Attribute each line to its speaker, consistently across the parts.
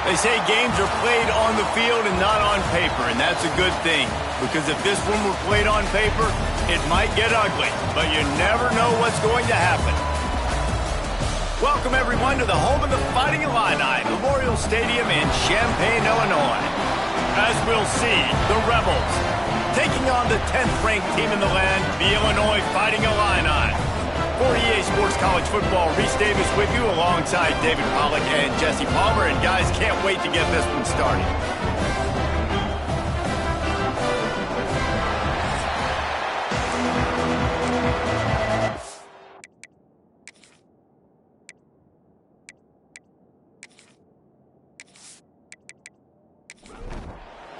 Speaker 1: They say games are played on the field and not on paper, and that's a good thing. Because if this one were played on paper, it might get ugly. But you never know what's going to happen. Welcome, everyone, to the home of the Fighting Illini, Memorial Stadium in Champaign, Illinois. As we'll see, the Rebels taking on the 10th-ranked team in the land, the Illinois Fighting Illini. For EA Sports College Football, Reese Davis with you alongside David Pollack and Jesse Palmer. And guys, can't wait to get this one started.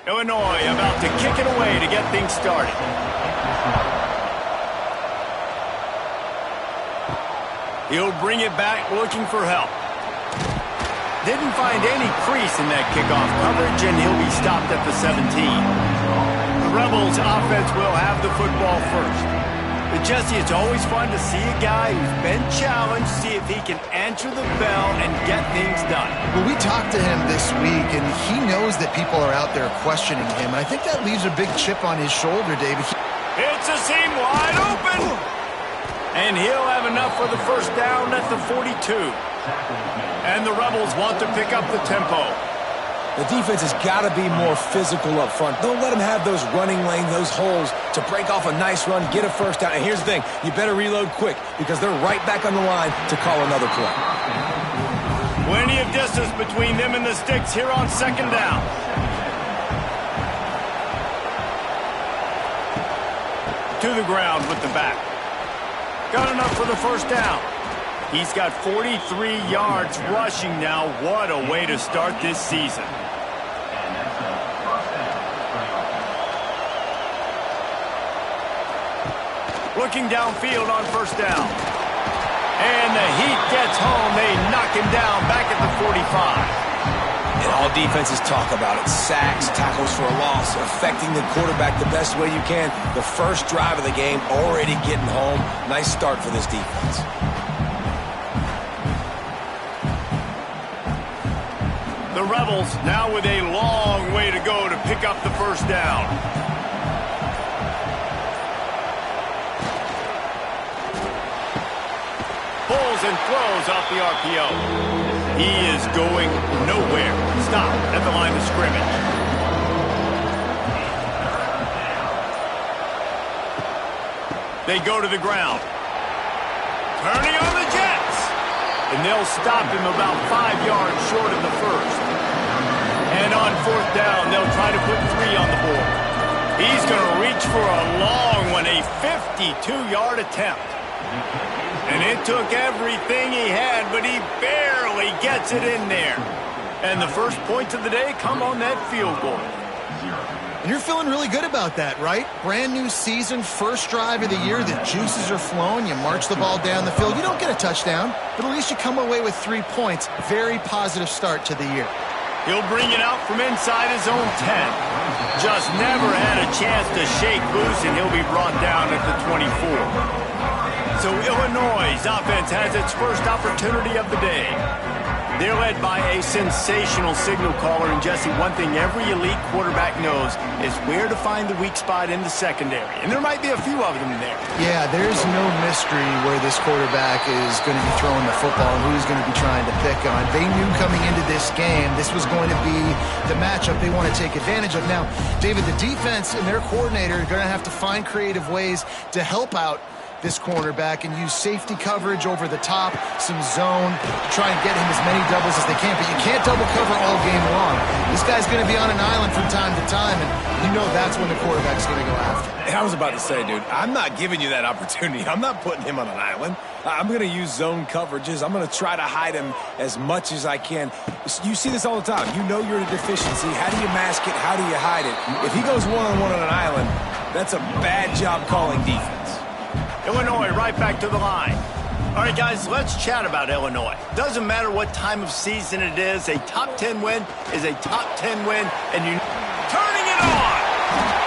Speaker 1: Illinois about to kick it away to get things started. He'll bring it back looking for help. Didn't find any crease in that kickoff coverage, and he'll be stopped at the 17. The Rebels offense will have the football first. But Jesse, it's always fun to see a guy who's been challenged, see if he can answer the bell and get things done.
Speaker 2: Well, we talked to him this week, and he knows that people are out there questioning him, and I think that leaves a big chip on his shoulder, David.
Speaker 1: It's a seam wide open! And he'll have enough for the first down at the 42. And the Rebels want to pick up the tempo.
Speaker 3: The defense has got to be more physical up front. Don't let them have those running lanes, those holes to break off a nice run, get a first down. And here's the thing, you better reload quick because they're right back on the line to call another play.
Speaker 1: Plenty of distance between them and the sticks here on second down. To the ground with the back. Got enough for the first down. He's got 43 yards rushing now. What a way to start this season. Looking downfield on first down. And the heat gets home. They knock him down back at the 45.
Speaker 3: And all defenses talk about it. Sacks, tackles for a loss, affecting the quarterback the best way you can. The first drive of the game, already getting home. Nice start for this defense.
Speaker 1: The Rebels now with a long way to go to pick up the first down. Pulls and throws off the RPO. He is going nowhere. Stop at the line of scrimmage. They go to the ground. Turning on the Jets. And they'll stop him about 5 yards short of the first. And on fourth down, they'll try to put 3 on the board. He's going to reach for a long one, a 52-yard attempt. And it took everything he had, but he barely gets it in there. And the first points of the day come on that field goal.
Speaker 2: And you're feeling really good about that, right? Brand new season, first drive of the year, the juices are flowing, you march the ball down the field. You don't get a touchdown, but at least you come away with 3 points. Very positive start to the year.
Speaker 1: He'll bring it out from inside his own 10. Just never had a chance to shake loose, and he'll be brought down at the 24. So Illinois' offense has its first opportunity of the day. They're led by a sensational signal caller. And, Jesse, one thing every elite quarterback knows is where to find the weak spot in the secondary. And there might be a few of them there.
Speaker 2: Yeah, there's no mystery where this quarterback is going to be throwing the football and who he's going to be trying to pick on. They knew coming into this game this was going to be the matchup they want to take advantage of. Now, David, the defense and their coordinator are going to have to find creative ways to help out this cornerback and use safety coverage over the top, some zone, to try and get him as many doubles as they can. But you can't double cover all game long. This guy's going to be on an island from time to time, and you know that's when the quarterback's going to go after.
Speaker 3: I was about to say, dude, I'm not giving you that opportunity. I'm not putting him on an island. I'm going to use zone coverages. I'm going to try to hide him as much as I can. You see this all the time. You know you're in a deficiency. How do you mask it? How do you hide it? If he goes one-on-one on an island, that's a bad job calling defense.
Speaker 1: Illinois right back to the line. All right, guys, let's chat about Illinois. Doesn't matter what time of season it is, a top 10 win is a top 10 win, and you turning it on!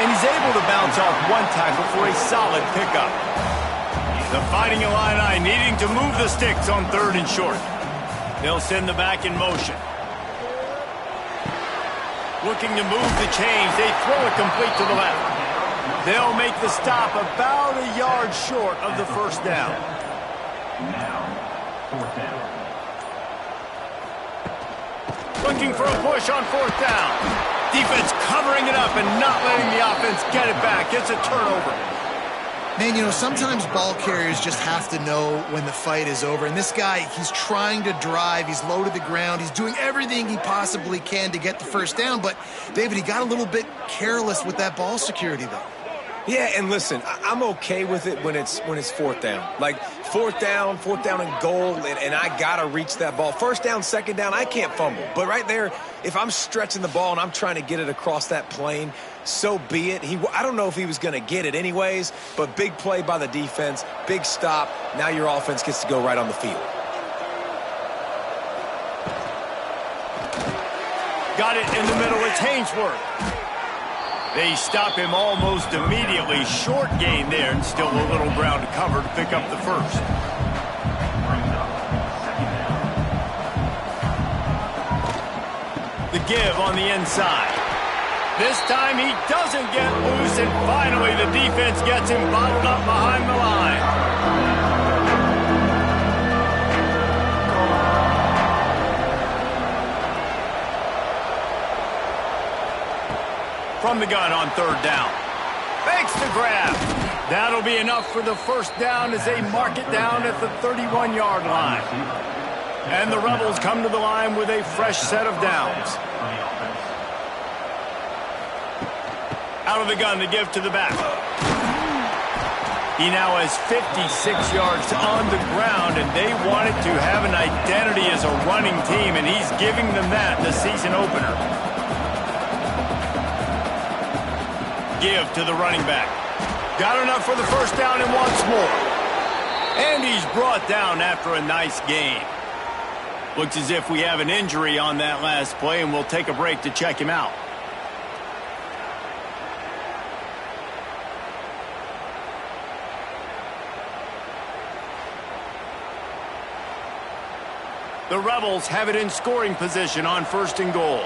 Speaker 1: And he's able to bounce off one tackle for a solid pickup. The Fighting Illini needing to move the sticks on 3rd and short. They'll send the back in motion. Looking to move the chains. They throw it complete to the left. They'll make the stop about a yard short of the first down.
Speaker 4: Now, fourth down.
Speaker 1: Looking for a push on fourth down. Defense covering it up and not letting the offense get it back. It's a turnover.
Speaker 2: Man, you know, sometimes ball carriers just have to know when the fight is over. And this guy, he's trying to drive. He's low to the ground. He's doing everything he possibly can to get the first down. But, David, he got a little bit careless with that ball security, though.
Speaker 3: Yeah, and listen, I'm okay with it when it's fourth down. Like, fourth down and goal, and I got to reach that ball. First down, second down, I can't fumble. But right there, if I'm stretching the ball and I'm trying to get it across that plane, so be it. I don't know if he was going to get it anyways, but big play by the defense, big stop. Now your offense gets to go right on the field.
Speaker 1: Got it in the middle. It's Hainsworth. They stop him almost immediately. Short gain there, and still a little ground to cover to pick up the first. The give on the inside. This time he doesn't get loose, and finally the defense gets him bottled up behind the line. From the gun on third down. Fakes the grab. That'll be enough for the first down as they mark it down at the 31-yard line. And the Rebels come to the line with a fresh set of downs. Out of the gun to give to the back. He now has 56 yards on the ground, and they wanted to have an identity as a running team, and he's giving them that in the season opener. Give to the running back. Got enough for the first down and wants more. And he's brought down after a nice gain. Looks as if we have an injury on that last play, and we'll take a break to check him out. The Rebels have it in scoring position on first and goal.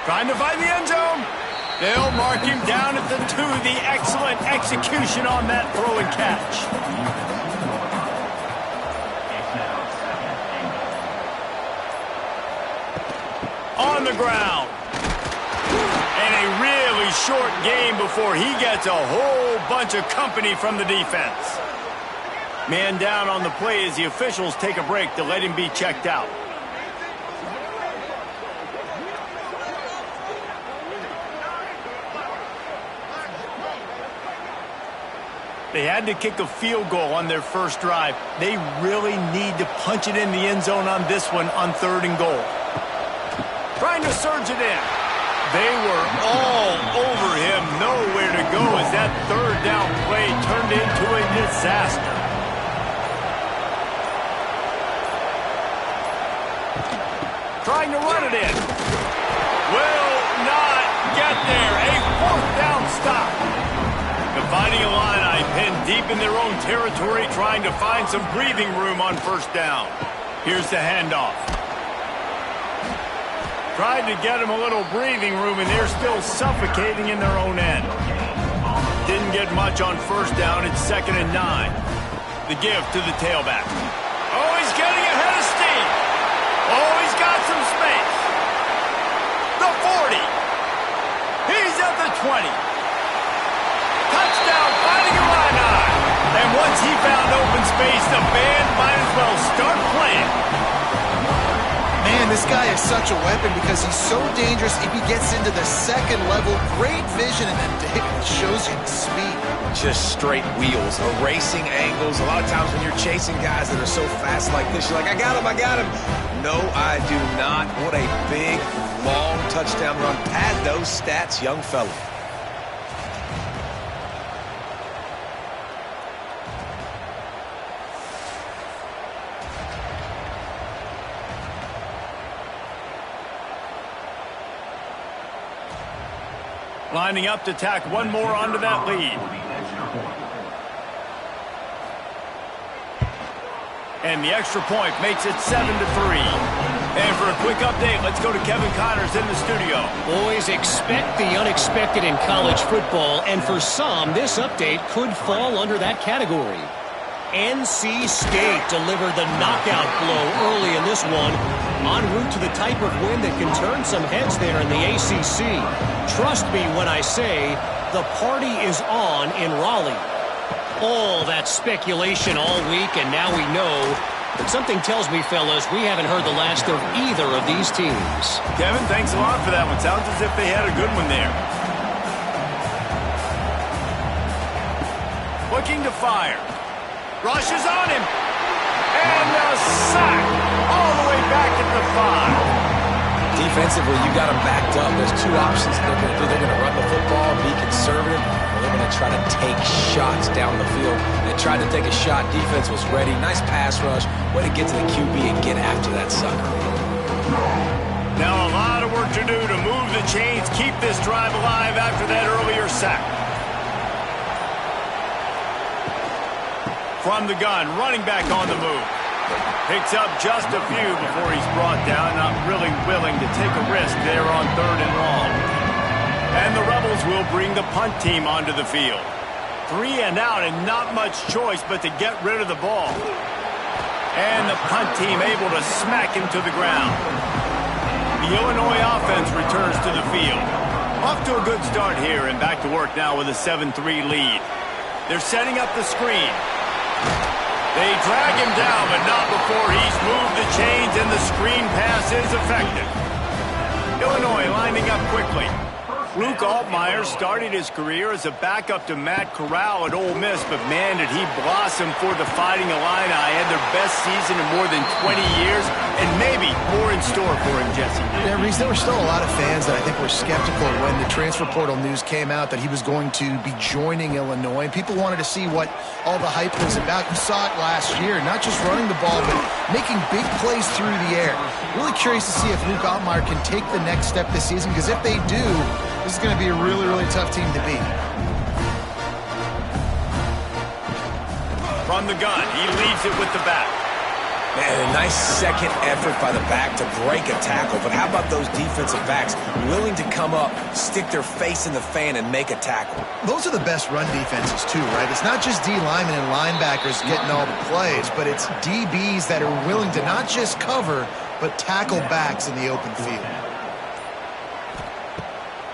Speaker 1: Trying to find the end zone. They'll mark him down at the 2. The excellent execution on that throw and catch. On the ground. And a really short game before he gets a whole bunch of company from the defense. Man down on the play as the officials take a break to let him be checked out. They had to kick a field goal on their first drive. They really need to punch it in the end zone on this one on third and goal. Trying to surge it in. They were all over him. Nowhere to go as that third down play turned into a disaster. Trying to run it in. Will not get there. A fourth down stop. Dividing a line, pinned deep in their own territory, trying to find some breathing room on first down. Here's the handoff. Tried to get them a little breathing room, and they're still suffocating in their own end. Didn't get much on first down. It's 2nd and 9. The give to the tailback. Oh, he's getting ahead of steam. Oh, he's got some space. The 40. He's at the 20. Touchdown, finding a line. And once he found open space, the band might as well start playing.
Speaker 2: Man, this guy is such a weapon because he's so dangerous if he gets into the second level. Great vision, and then David shows you the speed.
Speaker 3: Just straight wheels, erasing angles. A lot of times when you're chasing guys that are so fast like this, you're like, I got him. No, I do not. What a big, long touchdown run. Pad those stats, young fella.
Speaker 1: Lining up to tack one more onto that lead.
Speaker 4: For the extra point. 2nd
Speaker 1: And the extra point makes it 7-3. And for a quick update, let's go to Kevin Connors in the studio.
Speaker 5: Boys, expect the unexpected in college football, and for some, this update could fall under that category. NC State delivered the knockout blow early in this one, en route to the type of win that can turn some heads there in the ACC. Trust me when I say the party is on in Raleigh. All that speculation all week, and now we know. But something tells me, fellas, we haven't heard the last of either of these teams.
Speaker 1: Kevin, thanks a lot for that one. Sounds as if they had a good one there. Looking to fire. Rush is on him. And a sack all the way back at the 5.
Speaker 3: Defensively, you got them backed up. There's two options they're going to do. They're going to run the football, be conservative, or they're going to try to take shots down the field. They tried to take a shot. Defense was ready. Nice pass rush. Way to get to the QB and get after that sucker.
Speaker 1: Now a lot of work to do to move the chains, keep this drive alive after that earlier sack. From the gun, running back on the move. Picks up just a few before he's brought down, not really willing to take a risk there on 3rd and long. And the Rebels will bring the punt team onto the field. 3 and out and not much choice but to get rid of the ball. And the punt team able to smack him to the ground. The Illinois offense returns to the field. Off to a good start here and back to work now with a 7-3 lead. They're setting up the screen. They drag him down, but not before he's moved the chains, and the screen pass is effective. Illinois lining up quickly. Luke Altmaier started his career as a backup to Matt Corral at Ole Miss, but man, did he blossom for the Fighting Illini. Had their best season in more than 20 years, and maybe more in store for him, Jesse.
Speaker 2: Yeah, Reese, there were still a lot of fans that I think were skeptical when the transfer portal news came out that he was going to be joining Illinois. People wanted to see what all the hype was about. You saw it last year, not just running the ball, but making big plays through the air. Really curious to see if Luke Altmaier can take the next step this season, because if they do, this is going to be a really, really tough team to beat.
Speaker 1: From the gun, he leads it with the back.
Speaker 3: Man, a nice second effort by the back to break a tackle. But how about those defensive backs willing to come up, stick their face in the fan, and make a tackle?
Speaker 2: Those are the best run defenses, too, right? It's not just D linemen and linebackers getting all the plays, but it's DBs that are willing to not just cover, but tackle backs in the open field.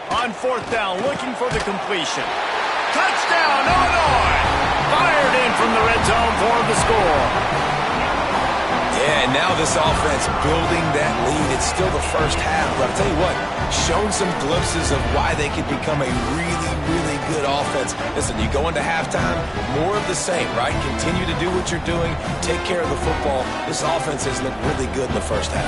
Speaker 1: On 4th down, looking for the completion. Touchdown, Illinois! Fired in from the red zone for the score.
Speaker 3: Yeah, and now this offense building that lead. It's still the first half, but I'll tell you what, shown some glimpses of why they could become a really, really good offense. Listen, you go into halftime, more of the same, right? Continue to do what you're doing, take care of the football. This offense has looked really good in the first half.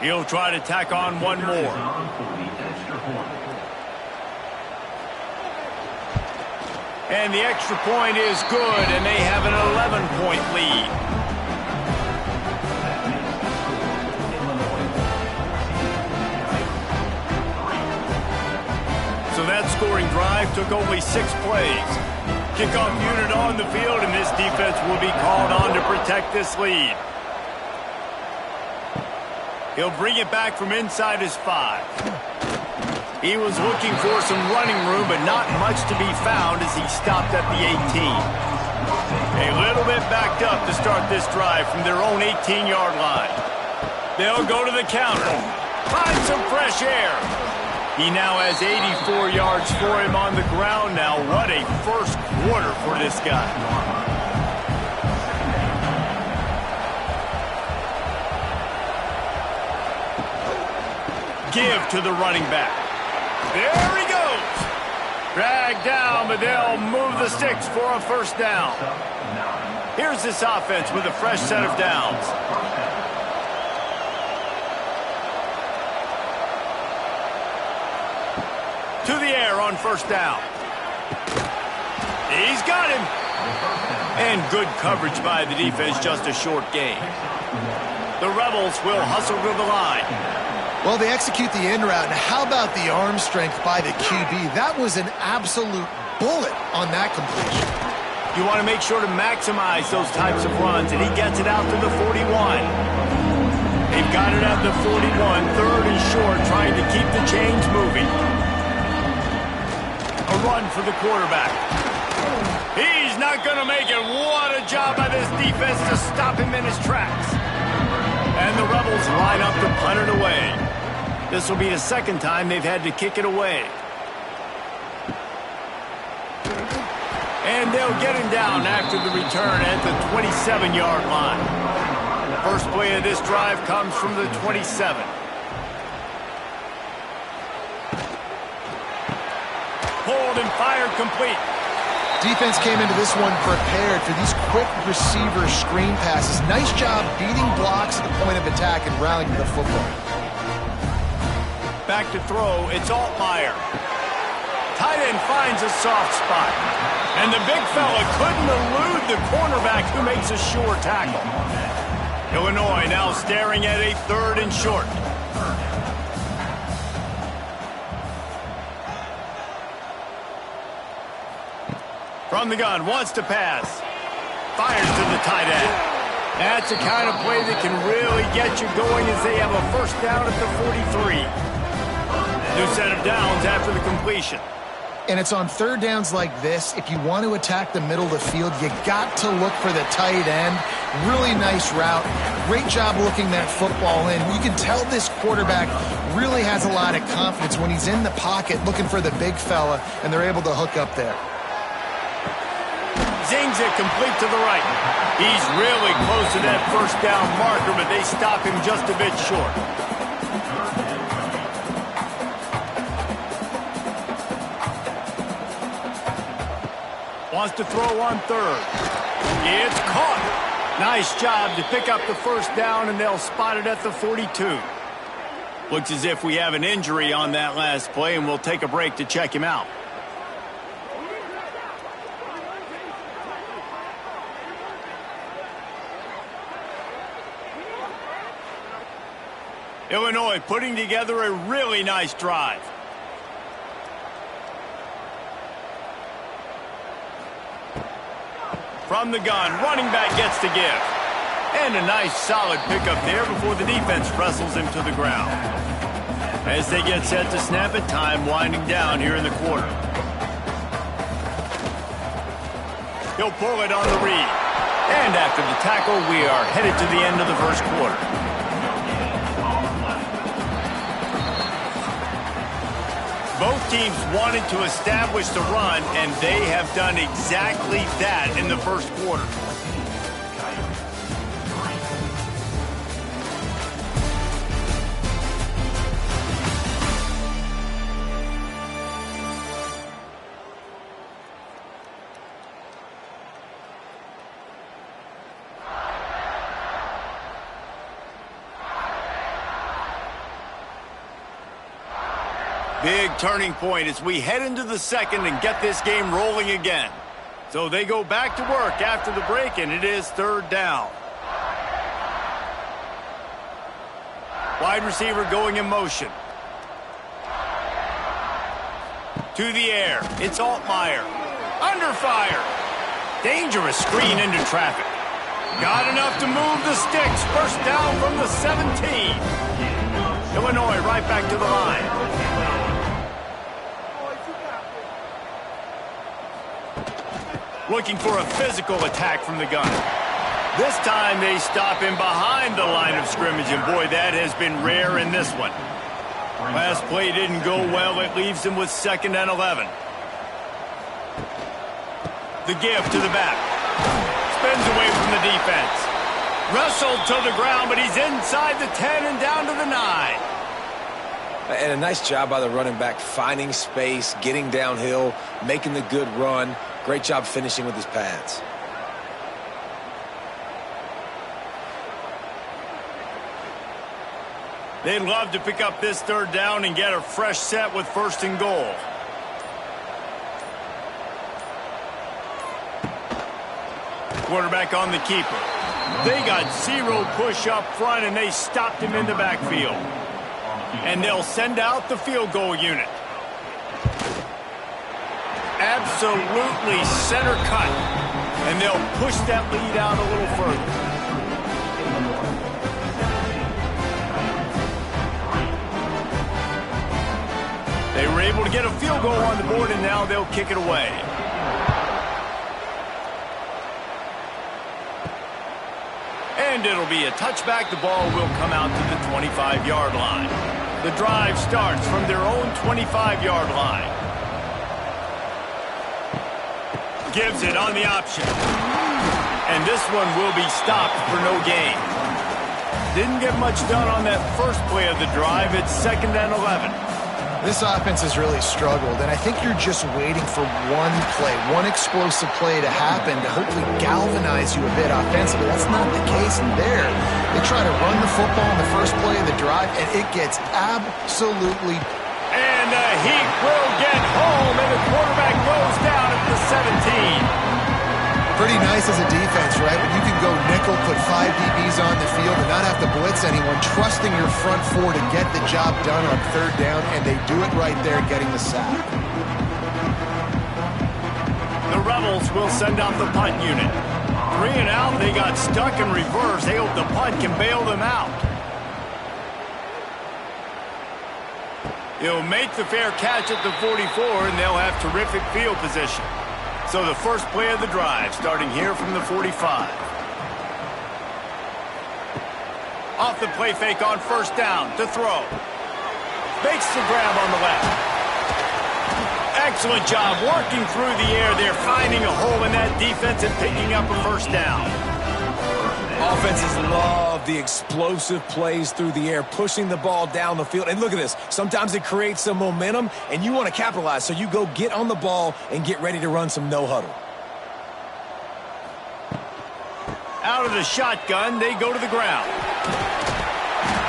Speaker 1: He'll try to tack on one more. And the extra point is good, and they have an 11-point lead. So that scoring drive took only 6 plays. Kickoff unit on the field, and this defense will be called on to protect this lead. He'll bring it back from inside his 5. He was looking for some running room, but not much to be found as he stopped at the 18. A little bit backed up to start this drive from their own 18-yard line. They'll go to the counter. Find some fresh air. He now has 84 yards for him on the ground now. What a first quarter for this guy. Give to the running back. There he goes. Dragged down, but they'll move the sticks for a first down. Here's this offense with a fresh set of downs. To the air on first down. He's got him. And good coverage by the defense, just a short gain. The Rebels will hustle to the line.
Speaker 2: Well, they execute the in route, and how about the arm strength by the QB? That was an absolute bullet on that completion.
Speaker 1: You want to make sure to maximize those types of runs, and he gets it out to the 41. They've got it at the 41, third and short, trying to keep the chains moving. A run for the quarterback. He's not going to make it. What a job by this defense to stop him in his tracks. And the Rebels line up to punt it away. This will be the second time they've had to kick it away. And they'll get him down after the return at the 27-yard line. First play of this drive comes from the 27. Pulled and fired complete.
Speaker 2: Defense came into this one prepared for these quick receiver screen passes. Nice job beating blocks at the point of attack and rallying the football.
Speaker 1: Back to throw, it's Altmaier. Tight end finds a soft spot. And the big fella couldn't elude the cornerback who makes a sure tackle. Illinois now staring at a third and short. From the gun, wants to pass. Fires to the tight end. That's the kind of play that can really get you going as they have a first down at the 43. New set of downs after the completion.
Speaker 2: And it's on third downs like this. If you want to attack the middle of the field, you got to look for the tight end. Really nice route. Great job looking that football in. You can tell this quarterback really has a lot of confidence when he's in the pocket looking for the big fella, and they're able to hook up there.
Speaker 1: Zings it complete to the right. He's really close to that first down marker, but they stop him just a bit short. Wants to throw on third. It's caught. Nice job to pick up the first down, and they'll spot it at the 42. Looks as if we have an injury on that last play, and we'll take a break to check him out. Illinois putting together a really nice drive. From the gun, running back gets the give. And a nice solid pickup there before the defense wrestles him to the ground. As they get set to snap it, time winding down here in the quarter. He'll pull it on the read. And after the tackle, we are headed to the end of the first quarter. Both teams wanted to establish the run, and they have done exactly that in the first quarter. Big turning point as we head into the second and get this game rolling again. So they go back to work after the break, and it is third down. Wide receiver going in motion. To the air. It's Altmaier. Under fire. Dangerous screen into traffic. Got enough to move the sticks. First down from the 17. Illinois right back to the line. Looking for a physical attack from the gun. This time they stop him behind the line of scrimmage, and boy, that has been rare in this one. Last play didn't go well. It leaves him with 2nd and 11. The give to the back. Spins away from the defense. Wrestled to the ground, but he's inside the 10 and down to the 9.
Speaker 3: And a nice job by the running back, finding space, getting downhill, making the good run. Great job finishing with his pads.
Speaker 1: They'd love to pick up this third down and get a fresh set with 1st and goal. Quarterback on the keeper. They got 0 push up front, and they stopped him in the backfield. And they'll send out the field goal unit. Absolutely center cut. And they'll push that lead out a little further. They were able to get a field goal on the board, and now they'll kick it away. And it'll be a touchback. The ball will come out to the 25-yard line. The drive starts from their own 25-yard line. Gives it on the option. And this one will be stopped for no gain. Didn't get much done on that first play of the drive. It's 2nd and 11.
Speaker 2: This offense has really struggled, and I think you're just waiting for one play, one explosive play to happen to hopefully galvanize you a bit offensively. That's not the case in there. They try to run the football in the first play of the drive, and it gets absolutely...
Speaker 1: And he will get home, and the quarterback goes down at the 17.
Speaker 2: Pretty nice as a defense, right? When you can go nickel, put 5 DBs on the field and not have to blitz anyone, trusting your front four to get the job done on 3rd down, and they do it right there, getting the sack.
Speaker 1: The Rebels will send out the punt unit. 3 and out, they got stuck in reverse. They hope the punt can bail them out. He'll make the fair catch at the 44, and they'll have terrific field position. So the first play of the drive, starting here from the 45. Off the play fake on 1st down to throw. Makes the grab on the left. Excellent job working through the air. They're finding a hole in that defense and picking up a 1st down.
Speaker 3: Offenses love the explosive plays through the air, pushing the ball down the field. And look at this. Sometimes it creates some momentum, and you want to capitalize. So you go get on the ball and get ready to run some no-huddle.
Speaker 1: Out of the shotgun, they go to the ground.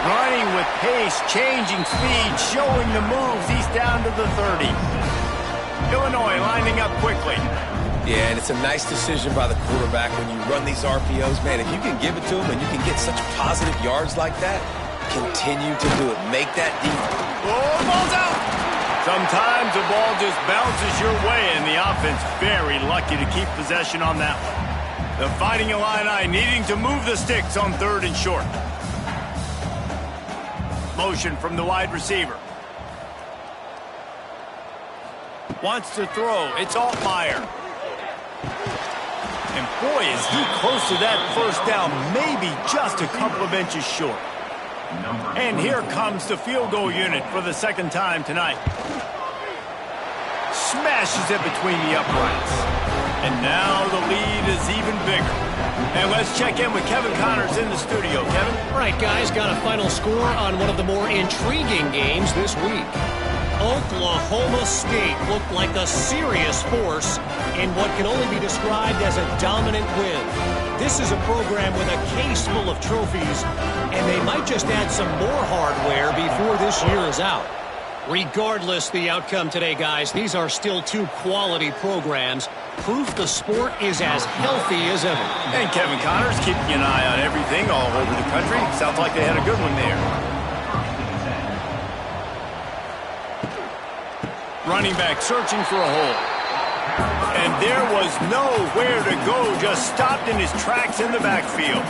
Speaker 1: Running with pace, changing speed, showing the moves. He's down to the 30. Illinois lining up quickly.
Speaker 3: Yeah, and it's a nice decision by the quarterback when you run these RPOs. Man, if you can give it to him and you can get such positive yards like that, continue to do it. Make that deep.
Speaker 1: Oh, ball's out! Sometimes the ball just bounces your way, and the offense very lucky to keep possession on that one. The Fighting Illini needing to move the sticks on 3rd and short. Motion from the wide receiver. Wants to throw. It's Altmaier. And boy, is he close to that 1st down, maybe just a couple of inches short. And here comes the field goal unit for the 2nd time tonight. Smashes it between the uprights. And now the lead is even bigger. And let's check in with Kevin Connors in the studio. Kevin?
Speaker 5: All right, guys, got a final score on one of the more intriguing games this week. Oklahoma State looked like a serious force in what can only be described as a dominant win. This is a program with a case full of trophies, and they might just add some more hardware before this year is out. Regardless the outcome today, guys, these are still 2 quality programs. Proof the sport is as healthy as ever.
Speaker 1: And Kevin Connors keeping an eye on everything all over the country. Sounds like they had a good one there. Running back searching for a hole. And there was nowhere to go, just stopped in his tracks in the backfield.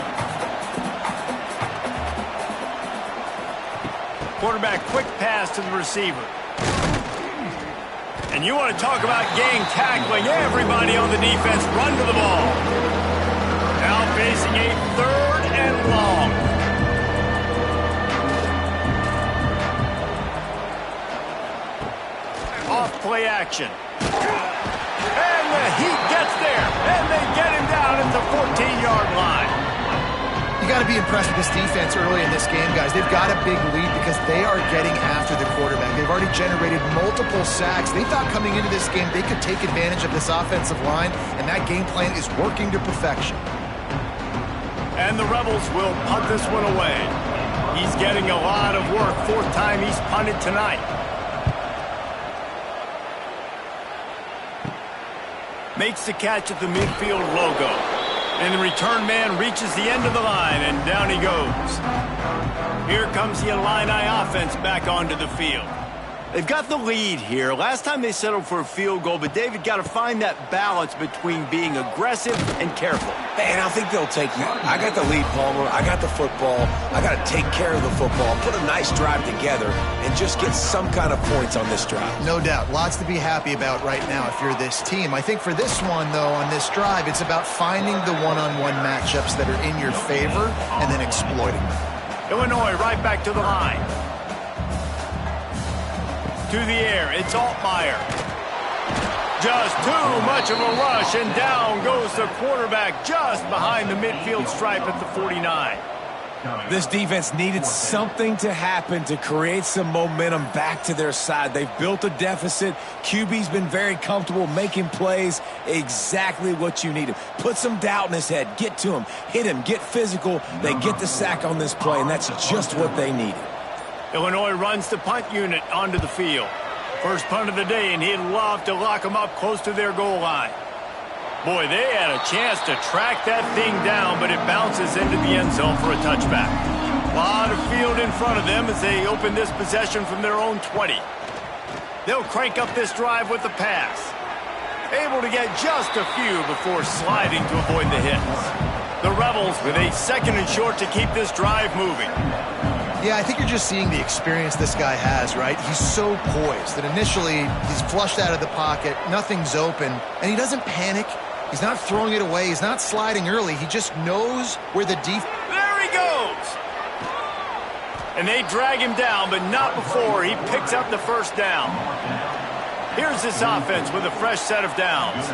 Speaker 1: Quarterback quick pass to the receiver. And you want to talk about gang tackling. Everybody on the defense run to the ball. Now facing a 3rd and long. Off play action. And the Heat gets there. And they get him down at the 14-yard line.
Speaker 2: You got to be impressed with this defense early in this game, guys. They've got a big lead because they are getting after the quarterback. They've already generated multiple sacks. They thought coming into this game they could take advantage of this offensive line, and that game plan is working to perfection.
Speaker 1: And the Rebels will punt this one away. He's getting a lot of work. 4th time he's punted tonight. Makes the catch at the midfield logo. And the return man reaches the end of the line, and down he goes. Here comes the Illini offense back onto the field. They've got the lead here. Last time they settled for a field goal, but David got to find that balance between being aggressive and careful.
Speaker 3: And I think they'll take that. I got the lead, Palmer. I got the football. I got to take care of the football, put a nice drive together, and just get some kind of points on this drive.
Speaker 2: No doubt. Lots to be happy about right now if you're this team. I think for this one, though, on this drive, it's about finding the one-on-one matchups that are in your favor and then exploiting them.
Speaker 1: Illinois right back to the line. To the air, it's Altmaier. Just too much of a rush, and down goes the quarterback just behind the midfield stripe at the 49.
Speaker 3: This defense needed something to happen to create some momentum back to their side. They've built a deficit. QB's been very comfortable making plays, exactly what you needed. Put some doubt in his head. Get to him. Hit him. Get physical. They get the sack on this play, and that's just what they needed.
Speaker 1: Illinois runs the punt unit onto the field. First punt of the day, and he'd love to lock them up close to their goal line. Boy, they had a chance to track that thing down, but it bounces into the end zone for a touchback. A lot of field in front of them as they open this possession from their own 20. They'll crank up this drive with the pass. Able to get just a few before sliding to avoid the hits. The Rebels with a 2nd and short to keep this drive moving.
Speaker 2: Yeah, I think you're just seeing the experience this guy has, right? He's so poised that initially he's flushed out of the pocket, nothing's open, and he doesn't panic. He's not throwing it away. He's not sliding early. He just knows where the defense...
Speaker 1: There he goes! And they drag him down, but not before he picks up the first down. Here's this offense with a fresh set of downs.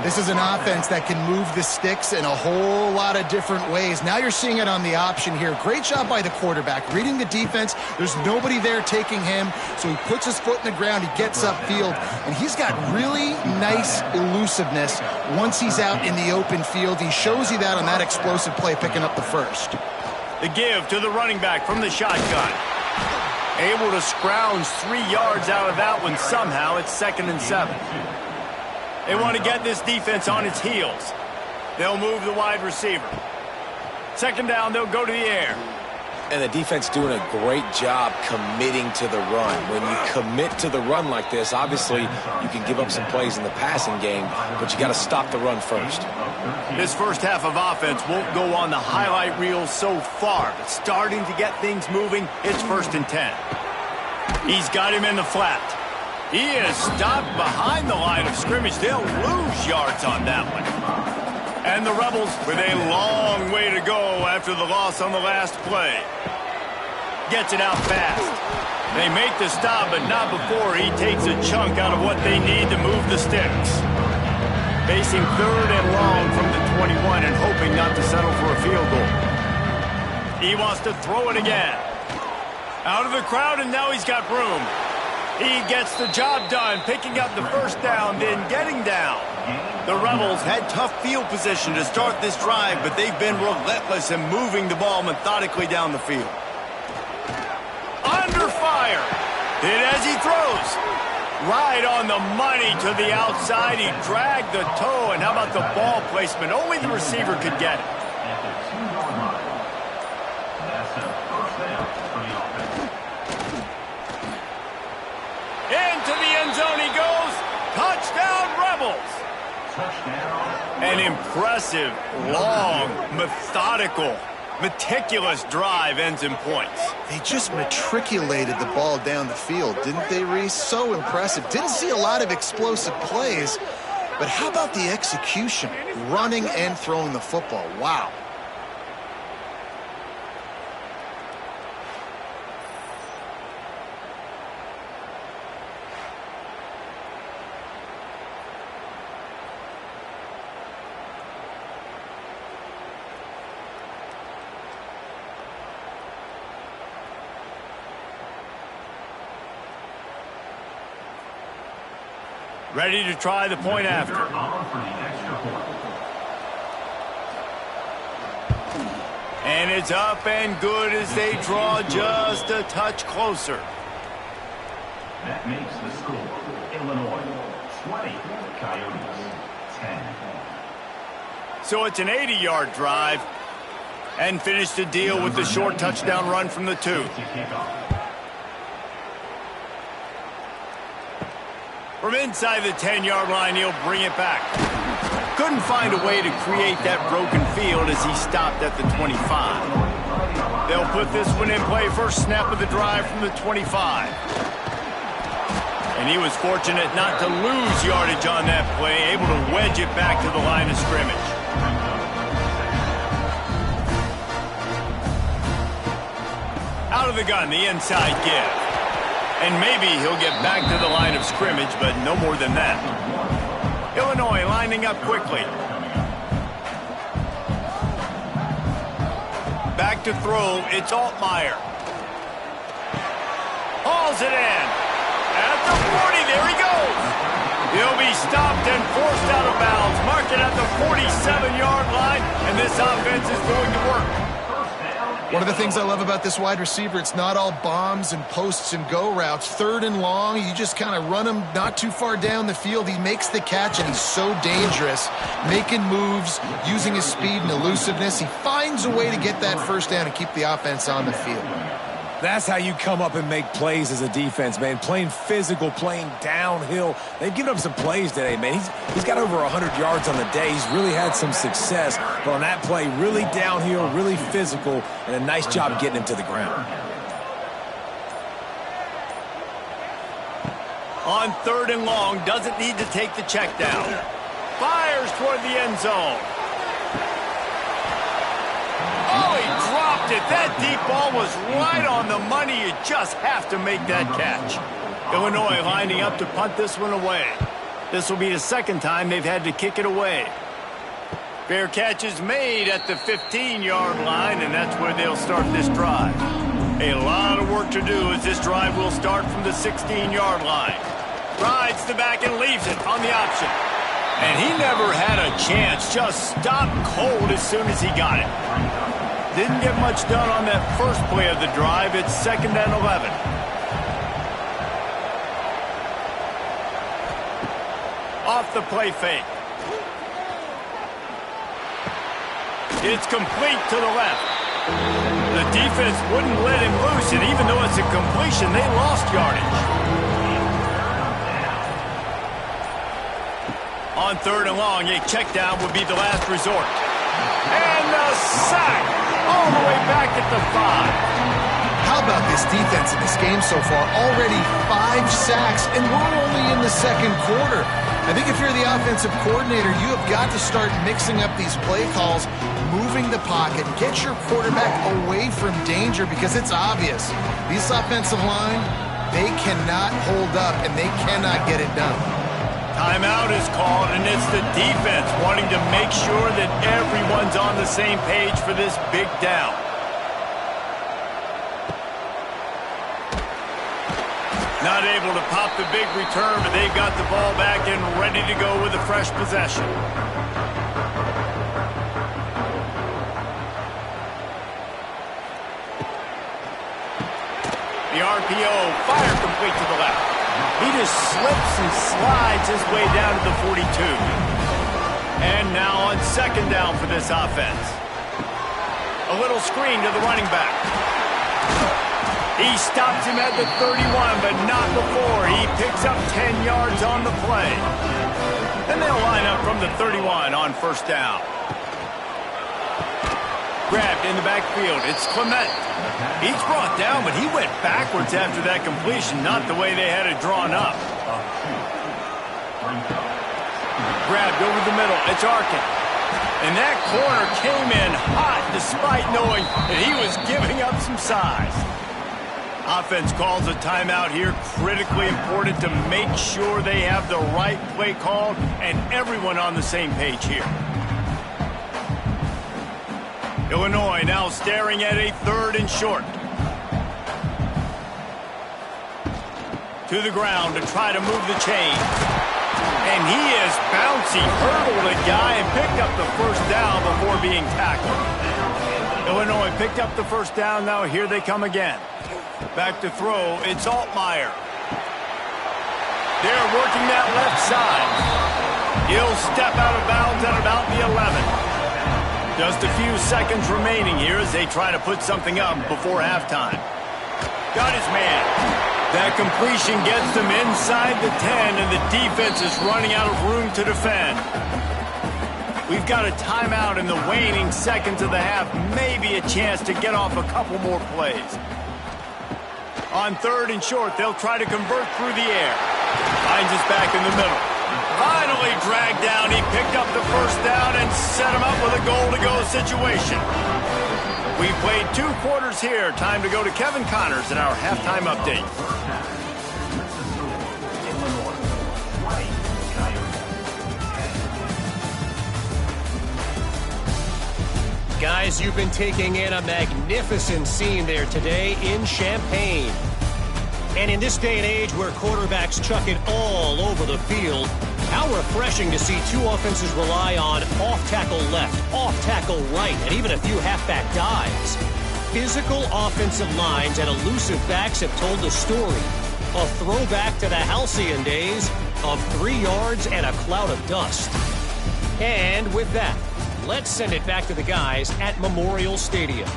Speaker 2: This is an offense that can move the sticks in a whole lot of different ways. Now you're seeing it on the option here. Great job by the quarterback. Reading the defense. There's nobody there taking him, so he puts his foot in the ground. He gets upfield, and he's got really nice elusiveness once he's out in the open field. He shows you that on that explosive play, picking up the first.
Speaker 1: The give to the running back from the shotgun. Able to scrounge 3 yards out of that one somehow. It's 2nd and 7. They want to get this defense on its heels. They'll move the wide receiver. 2nd down, they'll go to the air.
Speaker 3: And the defense doing a great job committing to the run. When you commit to the run like this, obviously you can give up some plays in the passing game, but you got to stop the run first.
Speaker 1: This first half of offense won't go on the highlight reel so far, but starting to get things moving, it's 1st and 10. He's got him in the flat. He is stopped behind the line of scrimmage. They'll lose yards on that one. And the Rebels with a long way to go after the loss on the last play. Gets it out fast. They make the stop, but not before he takes a chunk out of what they need to move the sticks. Facing 3rd and long from the 21 and hoping not to settle for a field goal. He wants to throw it again. Out of the crowd, and now he's got room. He gets the job done, picking up the first down, then getting down. The Rebels had tough field position to start this drive, but they've been relentless in moving the ball methodically down the field. Under fire. Hit as he throws. Right on the money to the outside. He dragged the toe, and how about the ball placement? Only the receiver could get it. Into the end zone he goes. Touchdown, Rebels. An impressive, long, methodical, meticulous drive ends in points.
Speaker 2: They just matriculated the ball down the field, didn't they, Reese? So impressive. Didn't see a lot of explosive plays, but how about the execution? Running and throwing the football. Wow.
Speaker 1: Ready to try the point after. And it's up and good as they draw just a touch closer.
Speaker 4: That makes the score Illinois 20, Coyotes 10.
Speaker 1: So it's an 80-yard drive. And finish the deal with the short touchdown run from the 2. From inside the 10-yard line, he'll bring it back. Couldn't find a way to create that broken field as he stopped at the 25. They'll put this one in play first snap of the drive from the 25. And he was fortunate not to lose yardage on that play, able to wedge it back to the line of scrimmage. Out of the gun, the inside give. And maybe he'll get back to the line of scrimmage, but no more than that. Illinois lining up quickly. Back to throw, it's Altmaier. Hauls it in. At the 40, there he goes. He'll be stopped and forced out of bounds. Mark it at the 47-yard line, and this offense is going to work.
Speaker 2: One of the things I love about this wide receiver, it's not all bombs and posts and go routes. 3rd and long, you just kind of run him not too far down the field. He makes the catch, and he's so dangerous, making moves, using his speed and elusiveness. He finds a way to get that first down and keep the offense on the field.
Speaker 3: That's how you come up and make plays as a defense, man. Playing physical, playing downhill. They've given up some plays today, man. He's got over 100 yards on the day. He's really had some success. But on that play, really downhill, really physical, and a nice job getting him to the ground.
Speaker 1: On 3rd and long, doesn't need to take the check down. Fires toward the end zone. Oh, he dropped it. That deep ball was right on the money. You just have to make that catch. Illinois lining up to punt this one away. This will be the 2nd time they've had to kick it away. Fair catch is made at the 15-yard line, and that's where they'll start this drive. A lot of work to do as this drive will start from the 16-yard line. Rides the back and leaves it on the option. And he never had a chance. Just stopped cold as soon as he got it. Didn't get much done on that first play of the drive. It's 2nd and 11. Off the play fake. It's complete to the left. The defense wouldn't let him loose, and even though it's a completion, they lost yardage. On 3rd and long, a check down would be the last resort. And a sack all the way back at the 5.
Speaker 2: How about this defense in this game so far? Already 5 sacks, and we're only in the 2nd quarter. I think if you're the offensive coordinator, you have got to start mixing up these play calls, moving the pocket, get your quarterback away from danger, because it's obvious. This offensive line, they cannot hold up, and they cannot get it done.
Speaker 1: Timeout is called, and it's the defense wanting to make sure that everyone's on the same page for this big down. Not able to pop the big return, but they've got the ball back and ready to go with a fresh possession. The RPO, fire complete to the left. He just slips and slides his way down to the 42. And now on 2nd down for this offense. A little screen to the running back. He stops him at the 31, but not before. He picks up 10 yards on the play. And they'll line up from the 31 on 1st down. Grabbed in the backfield. It's Clement. He's brought down, but he went backwards after that completion, not the way they had it drawn up. Grabbed over the middle. It's Arkin. And that corner came in hot despite knowing that he was giving up some size. Offense calls a timeout here. Critically important to make sure they have the right play called and everyone on the same page here. Illinois now staring at a 3rd and short. To the ground to try to move the chain. And he is bouncy, hurdled a guy and picked up the 1st down before being tackled. Illinois picked up the 1st down. Now here they come again. Back to throw. It's Altmaier. They're working that left side. He'll step out of bounds at about the 11. Just a few seconds remaining here as they try to put something up before halftime. Got his man. That completion gets them inside the 10, and the defense is running out of room to defend. We've got a timeout in the waning seconds of the half. Maybe a chance to get off a couple more plays. On 3rd and short, they'll try to convert through the air. Finds us back in the middle. Finally dragged down. He picked up the first down and set him up with a goal-to-go situation. We played 2 quarters here. Time to go to Kevin Connors in our halftime update.
Speaker 5: Guys, you've been taking in a magnificent scene there today in Champaign. And in this day and age where quarterbacks chuck it all over the field, how refreshing to see 2 offenses rely on off-tackle left, off-tackle right, and even a few halfback dives. Physical offensive lines and elusive backs have told the story. A throwback to the halcyon days of 3 yards and a cloud of dust. And with that, let's send it back to the guys at Memorial Stadium.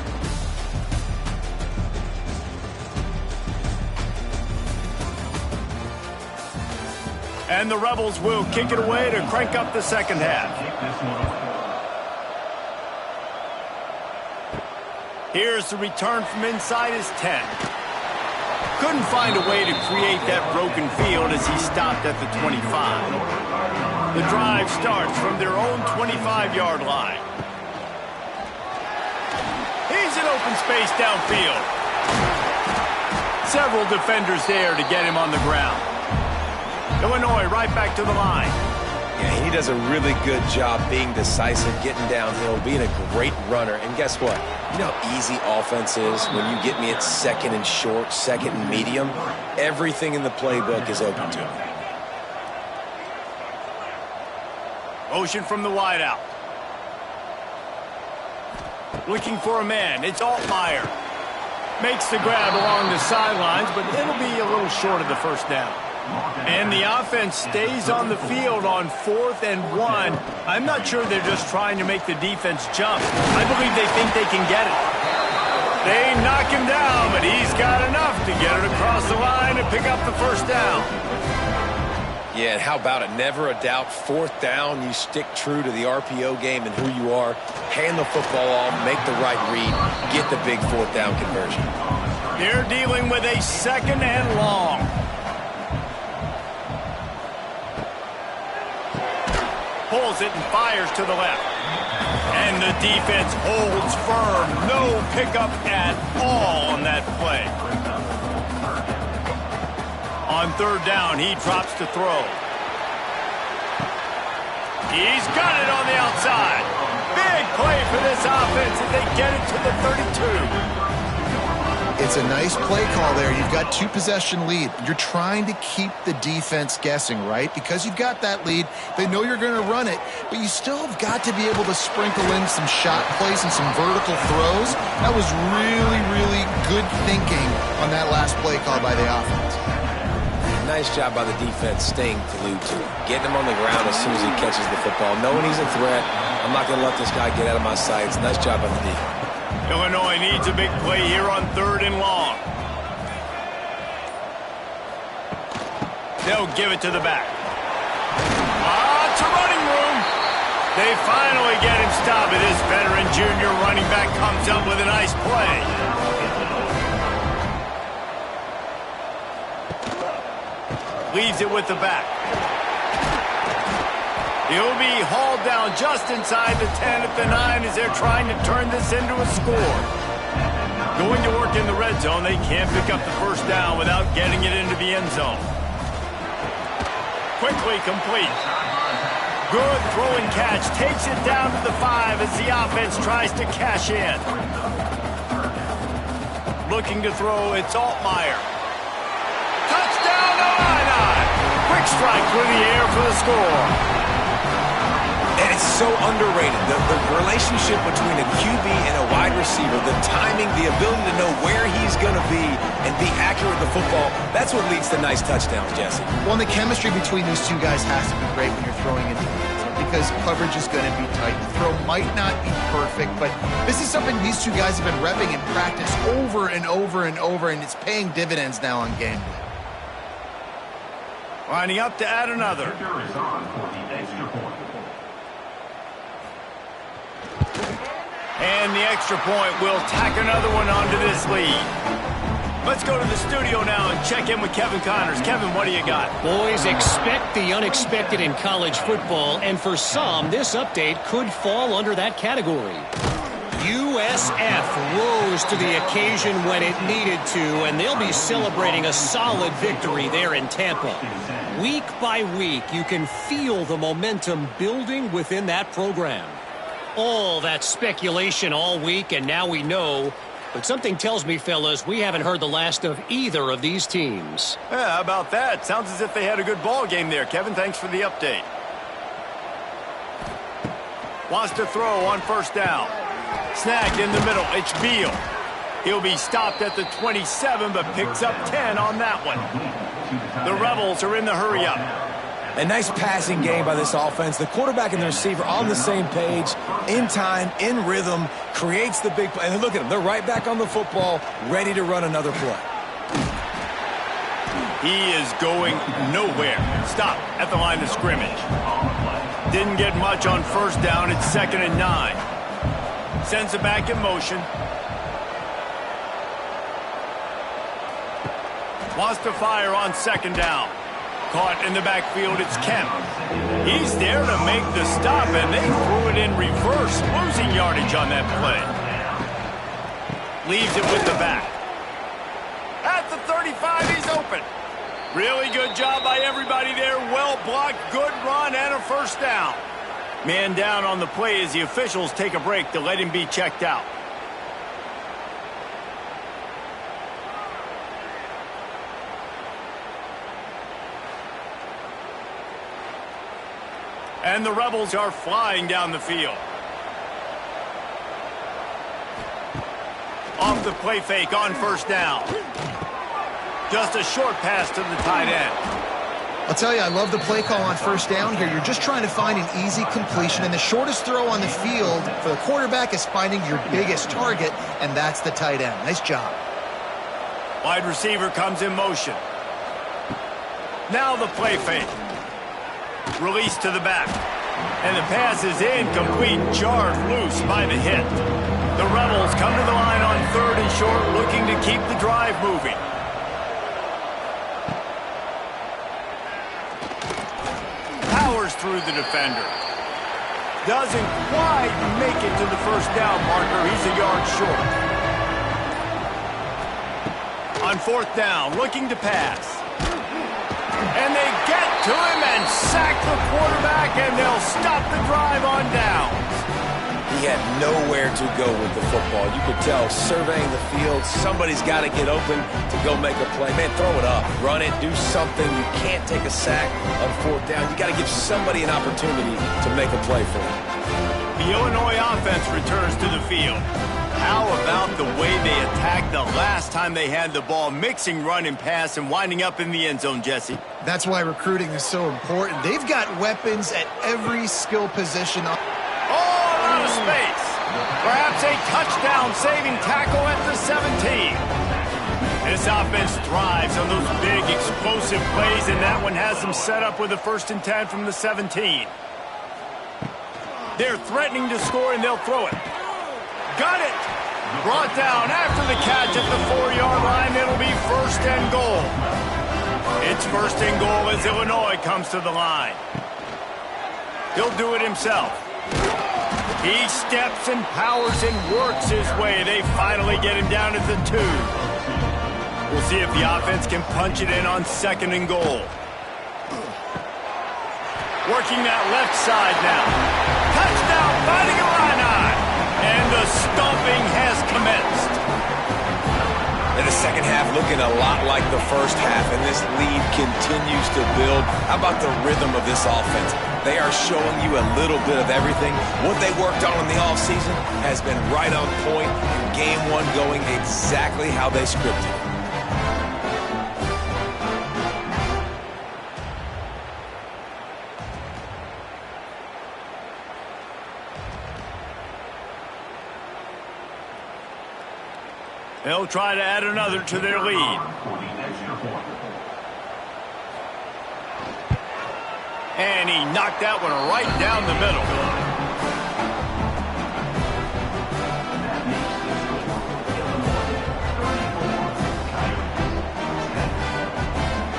Speaker 1: And the Rebels will kick it away to crank up the second half. Here's the return from inside his 10. Couldn't find a way to create that broken field as he stopped at the 25. The drive starts from their own 25-yard line. He's in open space downfield. Several defenders there to get him on the ground. Illinois right back to the line.
Speaker 3: Yeah, he does a really good job being decisive, getting downhill, being a great runner. And guess what? You know how easy offense is when you get me at 2nd and short, 2nd and medium? Everything in the playbook is open to him.
Speaker 1: Motion from the wideout. Looking for a man. It's Altmaier. Makes the grab along the sidelines, but it'll be a little short of the first down. And the offense stays on the field on 4th and 1. I'm not sure they're just trying to make the defense jump. I believe they think they can get it. They knock him down, but he's got enough to get it across the line and pick up the first down.
Speaker 3: Yeah, and how about it? Never a doubt. 4th down, you stick true to the RPO game and who you are. Hand the football off, make the right read, get the big 4th down conversion.
Speaker 1: They're dealing with a 2nd and long. Pulls it and fires to the left. And the defense holds firm. No pickup at all on that play. On 3rd down, he drops to throw. He's got it on the outside. Big play for this offense as they get it to the 32.
Speaker 2: It's a nice play call there. You've got 2-possession lead. You're trying to keep the defense guessing, right? Because you've got that lead. They know you're going to run it, but you still have got to be able to sprinkle in some shot plays and some vertical throws. That was really, really good thinking on that last play call by the offense.
Speaker 3: Nice job by the defense staying glued to him. Getting him on the ground as soon as he catches the football. Knowing he's a threat, I'm not going to let this guy get out of my sights. Nice job by the defense.
Speaker 1: Illinois needs a big play here on 3rd and long. They'll give it to the back. It's a running room. They finally get him stopped. This veteran junior running back comes up with a nice play. Leaves it with the back. He'll be hauled down just inside the 10 at the 9 as they're trying to turn this into a score. Going to work in the red zone, they can't pick up the first down without getting it into the end zone. Quickly complete. Good throw and catch. Takes it down to the 5 as the offense tries to cash in. Looking to throw, it's Altmaier. Touchdown, Illini! Quick strike through the air for the score.
Speaker 3: And it's so underrated. The relationship between a QB and a wide receiver, the timing, the ability to know where he's going to be and be accurate with the football, that's what leads to nice touchdowns, Jesse.
Speaker 2: Well, the chemistry between these two guys has to be great when you're throwing into the end zone because coverage is going to be tight. The throw might not be perfect, but this is something these two guys have been repping in practice over and over and over, and it's paying dividends now on game day.
Speaker 1: Lining up to add another.
Speaker 4: Kicker is on for the extra point.
Speaker 1: And the extra point will tack another one onto this lead. Let's go to the studio now and check in with Kevin Connors. Kevin, what do you got?
Speaker 5: Boys, expect the unexpected in college football, and for some, this update could fall under that category. USF rose to the occasion when it needed to, and they'll be celebrating a solid victory there in Tampa. Week by week, you can feel the momentum building within that program. All that speculation all week, and now we know. But something tells me, fellas, we haven't heard the last of either of these teams.
Speaker 1: Yeah, how about that? Sounds as if they had a good ball game there. Kevin, thanks for the update. Wants to throw on first down. Snagged in the middle. It's Beal. He'll be stopped at the 27, but picks up 10 on that one. The Rebels are in the hurry-up.
Speaker 3: A nice passing game by this offense. The quarterback and the receiver on the same page, in time, in rhythm, creates the big play. And look at them. They're right back on the football, ready to run another play.
Speaker 1: He is going nowhere. Stop at the line of scrimmage. Didn't get much on first down. It's 2nd and 9. Sends it back in motion. Wants to fire on 2nd down. Caught in the backfield, it's Kemp. He's there to make the stop, and they threw it in reverse, losing yardage on that play. Leaves it with the back. At the 35, he's open. Really good job by everybody there. Well blocked, good run, and a first down. Man down on the play as the officials take a break to let him be checked out. And the Rebels are flying down the field. Off the play fake on first down. Just a short pass to the tight end.
Speaker 2: I'll tell you, I love the play call on first down here. You're just trying to find an easy completion, and the shortest throw on the field for the quarterback is finding your biggest target, and that's the tight end. Nice job.
Speaker 1: Wide receiver comes in motion. Now the play fake. Release to the back. And the pass is incomplete, jarred loose by the hit. The Rebels come to the line on 3rd and short, looking to keep the drive moving. Powers through the defender. Doesn't quite make it to the first down marker. He's a yard short. On 4th down, looking to pass. And they get to him and sack the quarterback, and they'll stop the drive on downs.
Speaker 3: He had nowhere to go with the football. You could tell, surveying the field, somebody's got to get open to go make a play. Man, throw it up, run it, do something. You can't take a sack on 4th down. You got to give somebody an opportunity to make a play for him.
Speaker 1: The Illinois offense returns to the field. How about the way they attacked the last time they had the ball, mixing run and pass and winding up in the end zone, Jesse?
Speaker 2: That's why recruiting is so important. They've got weapons at every skill position.
Speaker 1: Oh, out of space. Perhaps a touchdown-saving tackle at the 17. This offense thrives on those big, explosive plays, and that one has them set up with a 1st and 10 from the 17. They're threatening to score, and they'll throw it. Got it. Brought down after the catch at the 4-yard line. It'll be 1st and goal. It's 1st and goal as Illinois comes to the line. He'll do it himself. He steps and powers and works his way. They finally get him down at the 2. We'll see if the offense can punch it in on 2nd and goal. Working that left side now. Touchdown, Fighting Illini. And the stomping has commenced.
Speaker 3: In the second half, looking a lot like the first half, and this lead continues to build. How about the rhythm of this offense? They are showing you a little bit of everything. What they worked on in the offseason has been right on point, and game one going exactly how they scripted it.
Speaker 1: They'll try to add another to their lead.
Speaker 4: For the extra point.
Speaker 1: And he knocked that one right down the middle.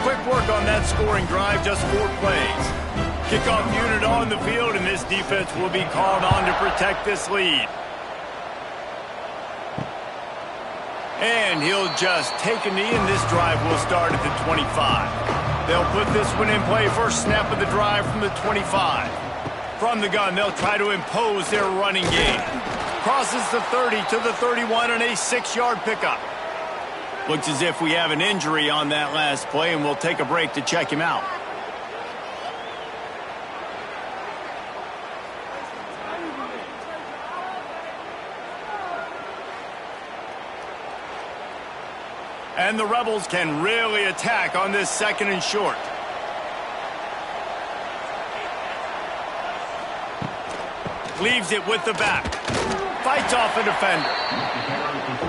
Speaker 1: Quick work on that scoring drive, just 4 plays. Kickoff unit on the field, and this defense will be called on to protect this lead. And he'll just take a knee, and this drive will start at the 25. They'll put this one in play. First snap of the drive from the 25. From the gun, they'll try to impose their running game. Crosses the 30 to the 31 on a 6-yard pickup. Looks as if we have an injury on that last play, and we'll take a break to check him out. And the Rebels can really attack on this 2nd and short. Leaves it with the back. Fights off a defender.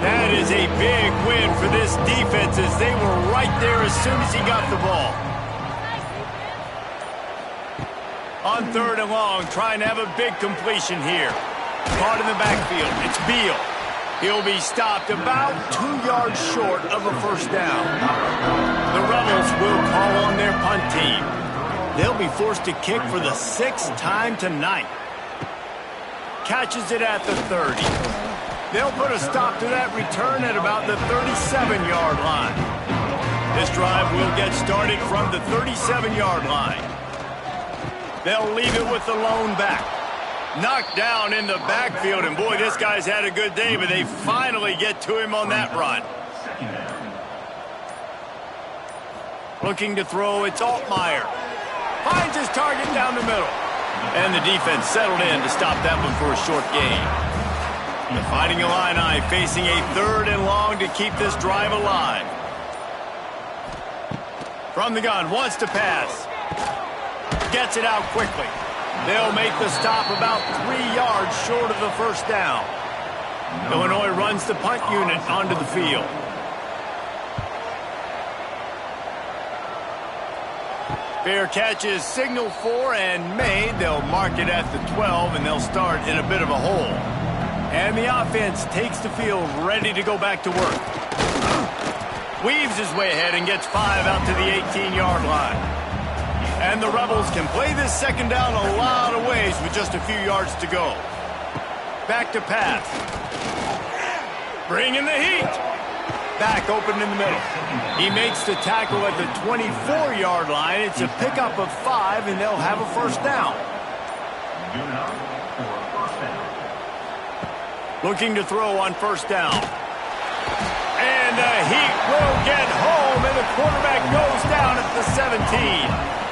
Speaker 1: That is a big win for this defense as they were right there as soon as he got the ball. On 3rd and long, trying to have a big completion here. Caught in the backfield. It's Beal. He'll be stopped about 2 yards short of a first down. The Rebels will call on their punt team. They'll be forced to kick for the 6th time tonight. Catches it at the 30. They'll put a stop to that return at about the 37-yard line. This drive will get started from the 37-yard line. They'll leave it with the lone back. Knocked down in the backfield, and boy, this guy's had a good day, but they finally get to him on that run. Looking to throw, it's Altmaier. Finds his target down the middle. And the defense settled in to stop that one for a short gain. The Fighting Illini facing a 3rd and long to keep this drive alive. From the gun, wants to pass. Gets it out quickly. They'll make the stop about 3 yards short of the first down. Illinois runs the punt unit onto the field. Fair catch is signaled for and made. They'll mark it at the 12, and they'll start in a bit of a hole. And the offense takes the field ready to go back to work. Weaves his way ahead and gets 5 out to the 18-yard line. And the Rebels can play this 2nd down a lot of ways with just a few yards to go. Back to pass. Bring in the heat. Back open in the middle. He makes the tackle at the 24-yard line. It's a pickup of 5, and they'll have a first down. Looking to throw on first down. And the heat will get home, and the quarterback goes down at the 17.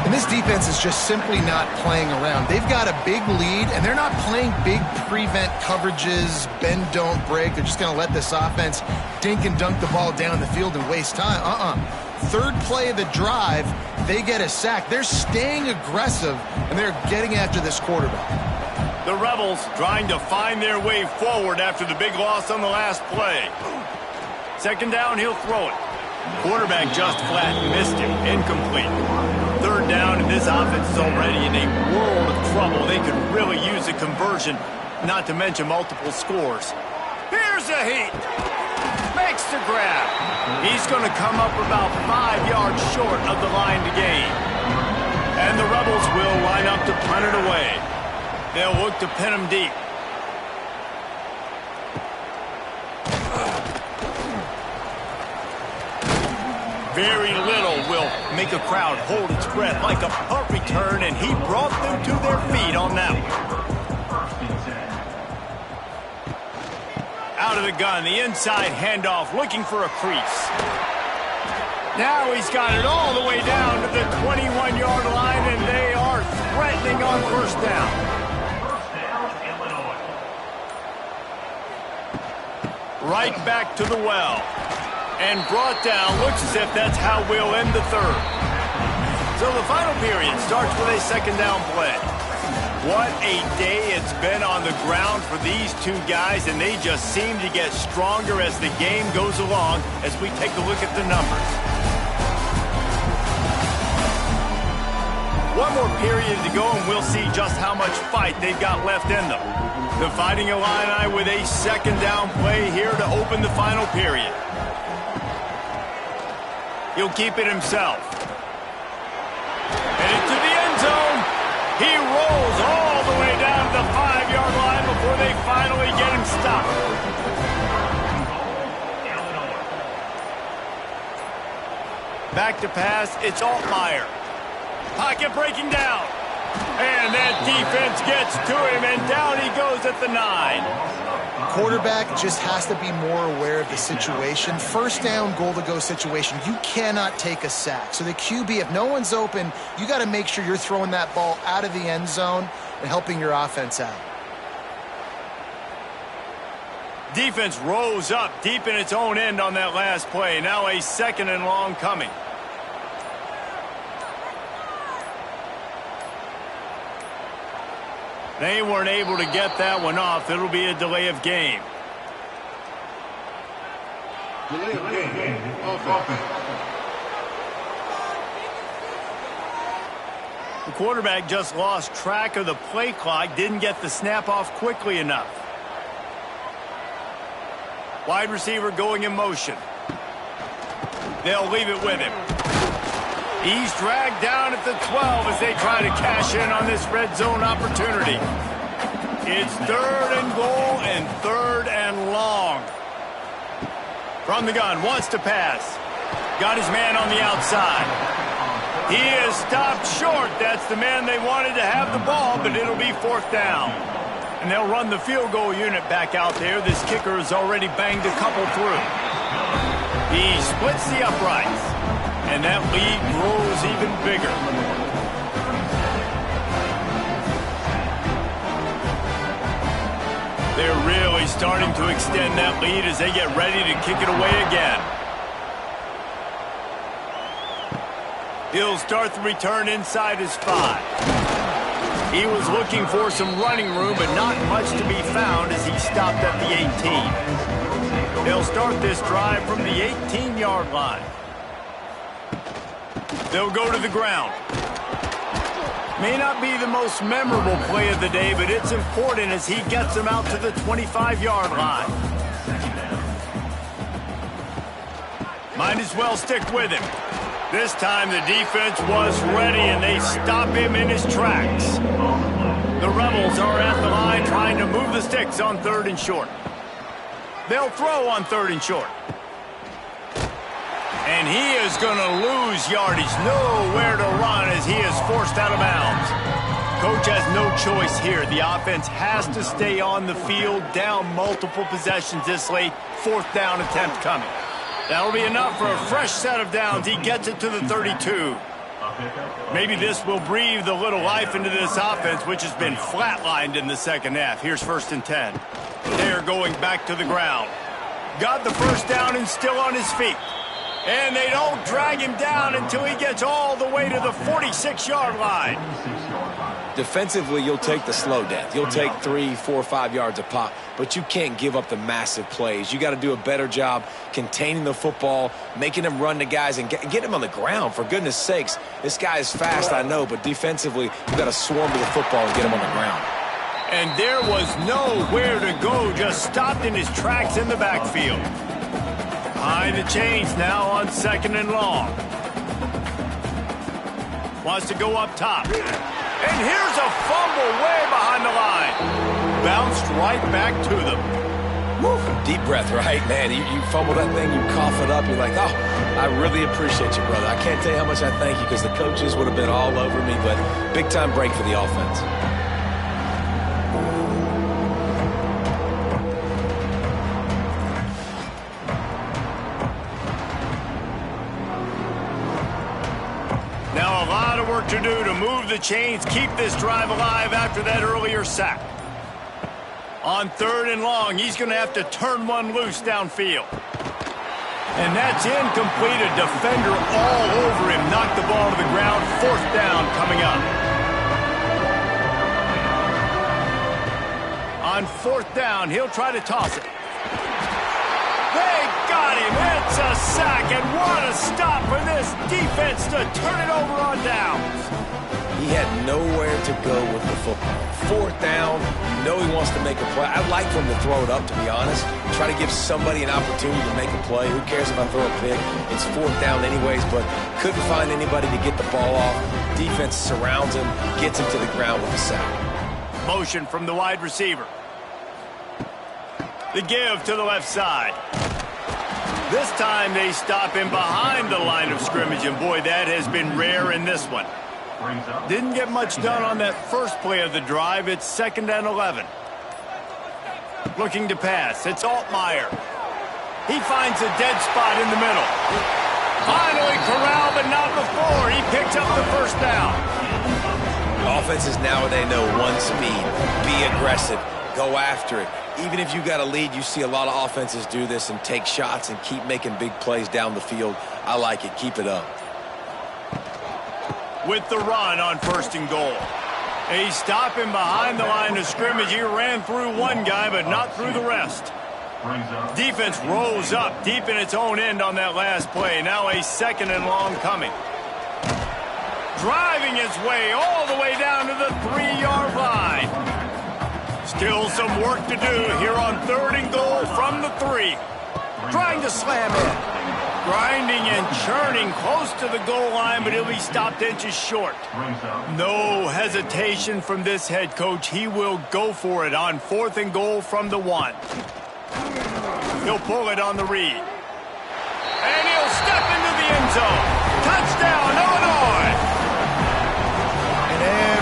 Speaker 2: And this defense is just simply not playing around. They've got a big lead, and they're not playing big prevent coverages, bend, don't break. They're just going to let this offense dink and dunk the ball down the field and waste time. 3rd play of the drive, they get a sack. They're staying aggressive, and they're getting after this quarterback.
Speaker 1: The Rebels trying to find their way forward after the big loss on the last play. 2nd down, he'll throw it. Quarterback just flat missed him. Incomplete. 3rd down, and this offense is already in a world of trouble. They could really use a conversion, not to mention multiple scores. Here's a heat. Makes the grab. He's going to come up about 5 yards short of the line to gain. And the Rebels will line up to punt it away. They'll look to pin him deep. Very little will make a crowd hold its breath like a punt return, and he brought them to their feet on that one. Out of the gun, the inside handoff, looking for a crease. Now he's got it all the way down to the 21-yard line, and they are threatening on first down. Right back to the well. And brought down. Looks as if that's how we'll end the 3rd. So the final period starts with a 2nd down play. What a day it's been on the ground for these two guys, and they just seem to get stronger as the game goes along as we take a look at the numbers. One more period to go, and we'll see just how much fight they've got left in them. The Fighting Illini with a second down play here to open the final period. He'll keep it himself. And into the end zone. He rolls all the way down to the 5-yard line before they finally get him stopped. Back to pass, it's Altmaier. Pocket breaking down. And that defense gets to him, and down he goes at the 9.
Speaker 2: Quarterback just has to be more aware of the situation. First down, goal-to-go situation. You cannot take a sack. So the QB, if no one's open, you got to make sure you're throwing that ball out of the end zone and helping your offense out.
Speaker 1: Defense rose up deep in its own end on that last play. Now a second and long coming. They weren't able to get that one off. It'll be a delay of game.
Speaker 4: Delay of game. Offense.
Speaker 1: The quarterback just lost track of the play clock, didn't get the snap off quickly enough. Wide receiver going in motion. They'll leave it with him. He's dragged down at the 12 as they try to cash in on this red zone opportunity. It's 3rd and goal and 3rd and long. From the gun, wants to pass. Got his man on the outside. He is stopped short. That's the man they wanted to have the ball, but it'll be 4th down. And they'll run the field goal unit back out there. This kicker has already banged a couple through. He splits the uprights. And that lead grows even bigger. They're really starting to extend that lead as they get ready to kick it away again. He'll start the return inside his 5. He was looking for some running room, but not much to be found as he stopped at the 18. They'll start this drive from the 18-yard line. They'll go to the ground. May not be the most memorable play of the day, but it's important as he gets them out to the 25-yard line. Might as well stick with him. This time the defense was ready, and they stop him in his tracks. The Rebels are at the line trying to move the sticks on 3rd and short. They'll throw on 3rd and short. And he is going to lose yardage. Nowhere to run as he is forced out of bounds. Coach has no choice here. The offense has to stay on the field, down multiple possessions this late. 4th down attempt coming. That'll be enough for a fresh set of downs. He gets it to the 32. Maybe this will breathe a little life into this offense, which has been flatlined in the second half. Here's 1st and 10. They're going back to the ground. Got the first down and still on his feet. And they don't drag him down until he gets all the way to the 46-yard line.
Speaker 3: Defensively, you'll take the slow death. You'll take 3, 4, 5 yards a pop, but you can't give up the massive plays. You got to do a better job containing the football, making them run to guys, and get him on the ground. For goodness sakes, this guy is fast, I know, but defensively, you got to swarm to the football and get him on the ground.
Speaker 1: And there was nowhere to go, just stopped in his tracks in the backfield. Behind the chains now on 2nd and long. Wants to go up top. And here's a fumble way behind the line. Bounced right back to them.
Speaker 3: Woo. Deep breath, right? Man, you fumble that thing, you cough it up, you're like, oh, I really appreciate you, brother. I can't tell you how much I thank you because the coaches would have been all over me, but big-time break for the offense.
Speaker 1: Now a lot of work to do to move the chains, keep this drive alive after that earlier sack. On 3rd and long, he's going to have to turn one loose downfield. And that's incomplete. A defender all over him. Knocked the ball to the ground. 4th down coming up. On 4th down, he'll try to toss it. They got him. It's a sack, and what a stop for this defense to turn it over on downs.
Speaker 3: He had nowhere to go with the football. 4th down, you know he wants to make a play. I'd like for him to throw it up, to be honest. Try to give somebody an opportunity to make a play. Who cares if I throw a pick? It's 4th down anyways, but couldn't find anybody to get the ball off. Defense surrounds him, gets him to the ground with a sack.
Speaker 1: Motion from the wide receiver. The give to the left side. This time they stop him behind the line of scrimmage, and boy, that has been rare in this one. Didn't get much done on that first play of the drive. It's 2nd and 11. Looking to pass. It's Altmaier. He finds a dead spot in the middle. Finally corralled, but not before. He picks up the 1st down.
Speaker 3: Offenses nowadays know one speed. Be aggressive. Go after it. Even if you got a lead, you see a lot of offenses do this and take shots and keep making big plays down the field. I like it. Keep it up.
Speaker 1: With the run on 1st and goal. He's stopping behind the line of scrimmage. He ran through one guy, but not through the rest. Defense rolls up deep in its own end on that last play. Now a 2nd and long coming. Driving his way all the way down to the 3-yard line. Still some work to do here on 3rd and goal from the 3. Trying to slam in. Grinding and churning close to the goal line, but he'll be stopped inches short. No hesitation from this head coach. He will go for it on 4th and goal from the 1. He'll pull it on the read. And he'll step into the end zone. Touchdown, Illinois!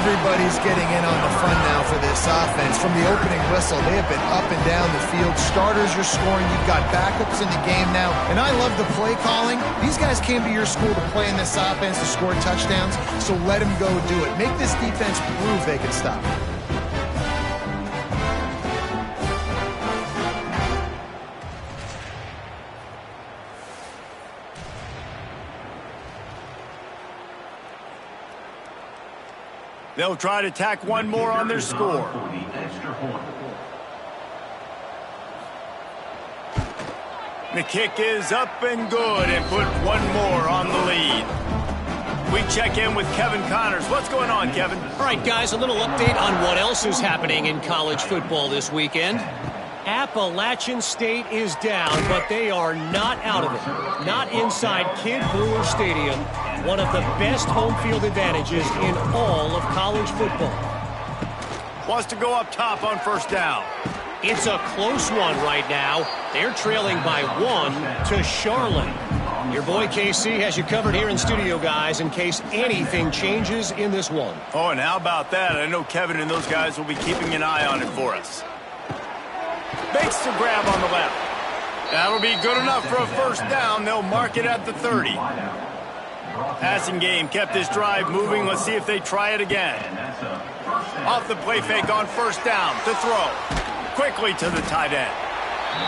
Speaker 2: Everybody's getting in on the fun now for this offense. From the opening whistle, they have been up and down the field. Starters are scoring. You've got backups in the game now. And I love the play calling. These guys came to your school to play in this offense to score touchdowns, so let them go do it. Make this defense prove they can stop it.
Speaker 1: They'll try to tack one more on their score. The kick is up and good and put one more on the lead. We check in with Kevin Connors. What's going on, Kevin?
Speaker 5: All right, guys, a little update on what else is happening in college football this weekend. Appalachian State is down, but they are not out of it. Not inside Kid Brewer Stadium, one of the best home field advantages in all of college football.
Speaker 1: Wants to go up top on 1st down.
Speaker 5: It's a close one right now. They're trailing by 1 to Charlotte. Your boy KC has you covered here in studio, guys, in case anything changes in this one.
Speaker 1: Oh, and how about that? I know Kevin and those guys will be keeping an eye on it for us. Makes the grab on the left. That'll be good enough for a 1st down. They'll mark it at the 30. Passing game kept this drive moving. Let's see if they try it again. Off the play fake on 1st down to throw. Quickly to the tight end.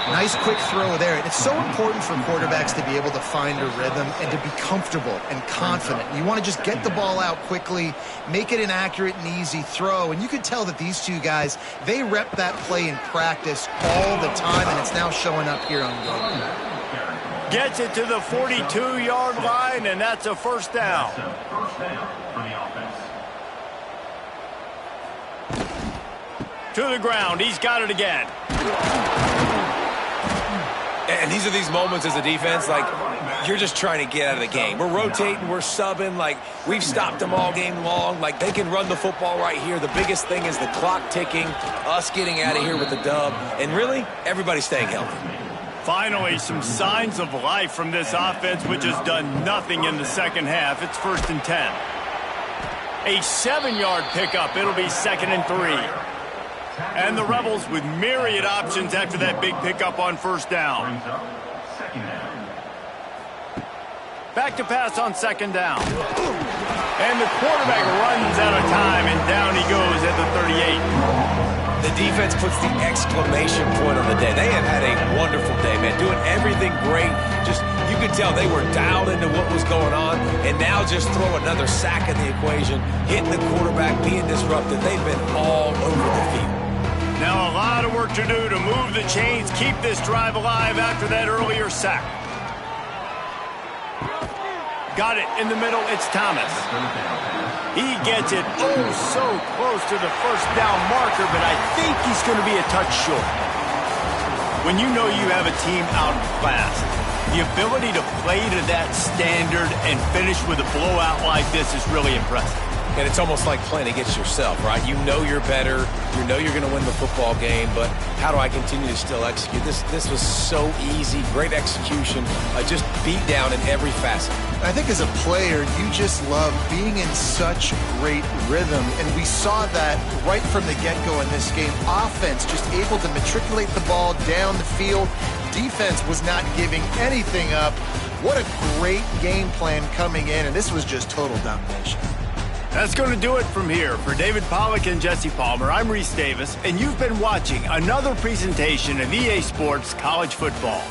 Speaker 2: Nice quick throw there. It's so important for quarterbacks to be able to find a rhythm and to be comfortable and confident. You want to just get the ball out quickly, make it an accurate and easy throw. And you could tell that these two guys, they rep that play in practice all the time, and it's now showing up here on game.
Speaker 1: Gets it to the 42-yard line, and that's a 1st down. To the ground. He's got it again.
Speaker 3: And these are these moments as a defense, like, you're just trying to get out of the game. We're rotating, we're subbing, like, we've stopped them all game long. Like, they can run the football right here. The biggest thing is the clock ticking, us getting out of here with the dub, and really, everybody staying healthy.
Speaker 1: Finally, some signs of life from this offense, which has done nothing in the 2nd half. It's 1st and 10. A 7-yard pickup. It'll be 2nd and 3. And the Rebels with myriad options after that big pickup on 1st down. Back to pass on 2nd down. And the quarterback runs out of time, and down he goes at the 38.
Speaker 3: The defense puts the exclamation point on the day. They have had a wonderful day, man. Doing everything great. Just, you could tell they were dialed into what was going on. And now just throw another sack in the equation. Hitting the quarterback, being disrupted. They've been all over the field.
Speaker 1: Now a lot lot of work to do to move the chains, keep this drive alive after that earlier sack. Got it in the middle. It's Thomas. He gets it so close to the first down marker, but I think he's going to be a touch short. When you know you have a team outclassed, the ability to play to that standard and finish with a blowout like this is really impressive.
Speaker 3: And it's almost like playing against yourself, right? You know you're better. You know you're going to win the football game, but how do I continue to still execute? This was so easy. Great execution. Just beat down in every facet.
Speaker 2: I think as a player, you just love being in such great rhythm, and we saw that right from the get-go in this game. Offense just able to matriculate the ball down the field. Defense was not giving anything up. What a great game plan coming in, and this was just total domination.
Speaker 1: That's going to do it from here. For David Pollack and Jesse Palmer, I'm Reese Davis, and you've been watching another presentation of EA Sports College Football.